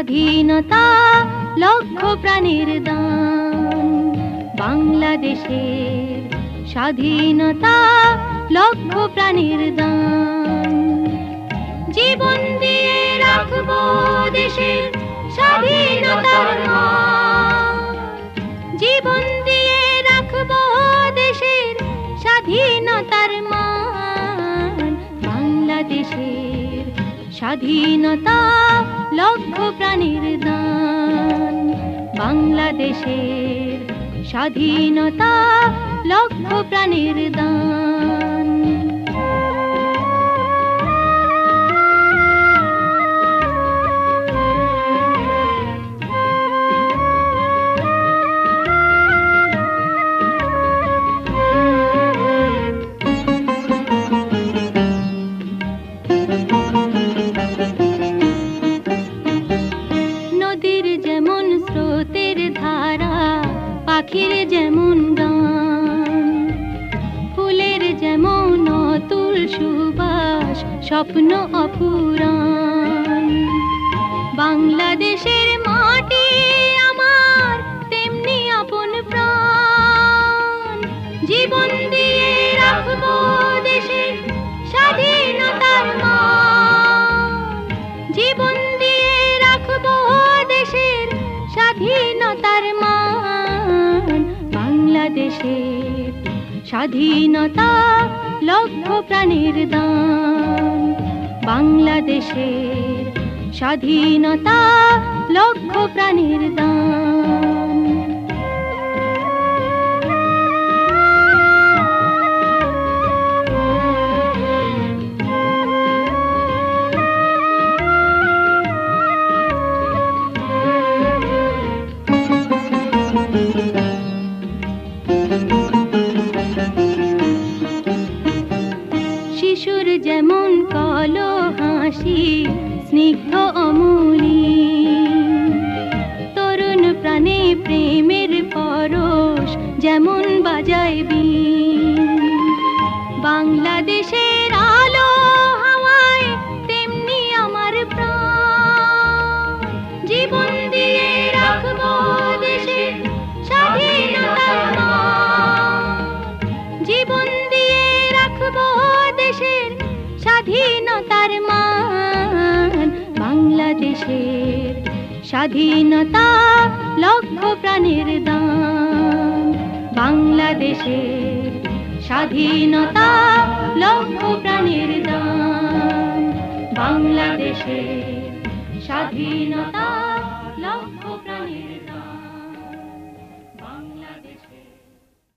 স্বাধীনতা লক্ষ প্রাণের দান। বাংলাদেশের স্বাধীনতা লক্ষ প্রাণের দান। জীবন দিয়ে রাখবো দেশের স্বাধীনতার মান। জীবন দিয়ে রাখবো দেশের স্বাধীনতার মান। বাংলাদেশের স্বাধীনতা লক্ষ প্রাণের দান। বাংলাদেশের স্বাধীনতা লক্ষ প্রাণের দান। নদীর যেমন স্রোতের ধারা, পাখির যেমন গান, ফুলের যেমন অতুল সুবাস, স্বপ্ন অপুরাণ। বাংলাদেশের মাটি আমার তেমনি আপন প্রাণ। জীবন দিয়ে রাখবো দেশের স্বাধীনতার মান। জীবন দিয়ে রাখবো দেশের স্বাধীনতার মান। বাংলাদেশের স্বাধীনতা লক্ষ প্রাণের দান। বাংলাদেশের স্বাধীনতা লক্ষ প্রাণের দান। শিশুর যেমন কলো হাসি, স্নিগ্ধ অমূলী, তরুণ প্রাণে প্রেমের পরশ যেমন বাজায় বীণ। বাংলাদেশের আলো হাওয়ায় তেমনি আমার প্রাণ। জীবন দিয়ে রাখবো দেশের স্বাধীনতার মান। জীবন দিয়ে রাখবো দেশের স্বাধীনতার মান। বাংলাদেশের স্বাধীনতা লক্ষ প্রাণের দান। বাংলাদেশের স্বাধীনতা লক্ষ প্রাণের দান। বাংলাদেশের স্বাধীনতা লক্ষ